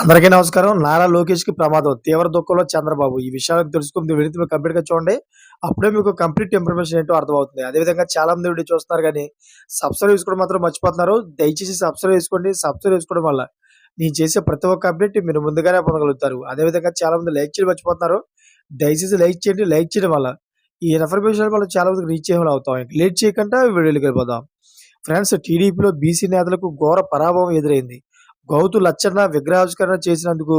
అందరికీ నమస్కారం. నారా లోకేష్‌కి ప్రమాదం. తీవ్ర దుఃఖంలో చంద్రబాబు. ఈ విషయాలను తెలుసుకుంది వెళితే మీరు కంప్లీట్‌గా చూడండి. అప్పుడే మీకు కంప్లీట్ ఇన్ఫర్మేషన్ ఏంటో అర్థమవుతుంది. అదేవిధంగా చాలా మంది వీడియో చూస్తున్నారు గానీ, సబ్స్క్రైబ్ చేసుకోవడం మాత్రం మర్చిపోతున్నారు. దయచేసి సబ్స్క్రైబ్ చేసుకోండి. సబ్స్క్రైబ్ చేసుకోవడం వల్ల నేను చేసే ప్రతి ఒక్క అప్డేట్ మీరు ముందుగానే పొందగలుగుతారు. అదేవిధంగా చాలా మంది లైక్ చేయడం మర్చిపోతున్నారు. దయచేసి లైక్ చేయండి. లైక్ చేయడం వల్ల ఈ ఇన్ఫర్మేషన్ మనం చాలా మందికి రీచ్ అయ్యేలా అవుతాం. ఇంక లేట్ చేయకుండా వీడియోలోకి వెళ్ళిపోదాం. ఫ్రెండ్స్, టీడీపీలో బీసీ నేతలకు ఘోర పరాభవం ఎదురైంది. గౌతు లచ్చన్న విగ్రహావిష్కరణ చేసినందుకు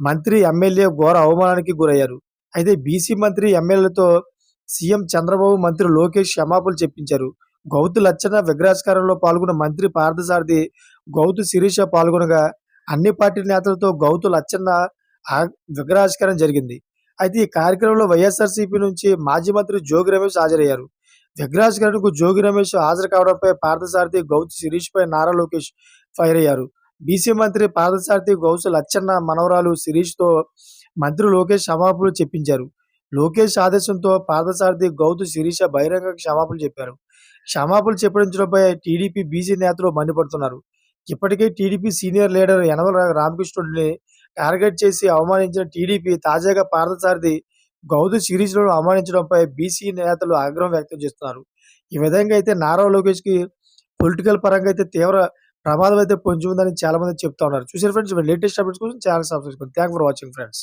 మంత్రి, ఎమ్మెల్యే ఘోర అవమానానికి గురయ్యారు. అయితే బీసీ మంత్రి, ఎమ్మెల్యేలతో సీఎం చంద్రబాబు, మంత్రి లోకేష్ క్షమాపణలు చెప్పించారు. గౌతు లచ్చన్న విగ్రహావిష్కరణలో పాల్గొన్న మంత్రి పార్థసారథి, గౌతు శిరీష పాల్గొనగా అన్ని పార్టీల నేతలతో గౌతు లచ్చన్న ఆ విగ్రహావిష్కరణ జరిగింది. అయితే ఈ కార్యక్రమంలో వైఎస్ఆర్‌సీపీ నుంచి మాజీ మంత్రి జోగి రమేష్ హాజరయ్యారు. విగ్రహావిష్కరణకు జోగి రమేష్ హాజరు కావడంపై పార్థసారథి, గౌతు శిరీష్‌పై నారా లోకేష్ ఫైర్ అయ్యారు. బీసీ మంత్రి పార్థసారథి గౌసు లచ్చన్న మనవరాలు శిరీష్‌తో మంత్రి లోకేష్ క్షమాపణలు చెప్పించారు. లోకేష్ ఆదేశంతో పార్థసారథి, గౌతు శిరీష బహిరంగ క్షమాపణలు చెప్పారు. క్షమాపణలు చెప్పించడంపై టీడీపీ, బీసీ నేతలు మండిపడుతున్నారు. ఇప్పటికే టీడీపీ సీనియర్ లీడర్ యనమల రామకృష్ణుడిని టార్గెట్ చేసి అవమానించిన టీడీపీ తాజాగా పార్థసారథి, గౌతు శిరీష్‌లను అవమానించడంపై బీసీ నేతలు ఆగ్రహం వ్యక్తం చేస్తున్నారు. ఈ విధంగా అయితే నారా లోకేష్‌కి పొలిటికల్ పరంగా అయితే తీవ్ర ప్రమాదం అయితే పొంచి ఉందని చాలా మంది చెప్తా ఉన్నారు. చూసారు ఫ్రెండ్స్, లేటెస్ట్ అప్డేట్స్ కోసం ఛానెల్ సబ్స్క్రైబ్ చేసుకోండి. Thanks for watching friends.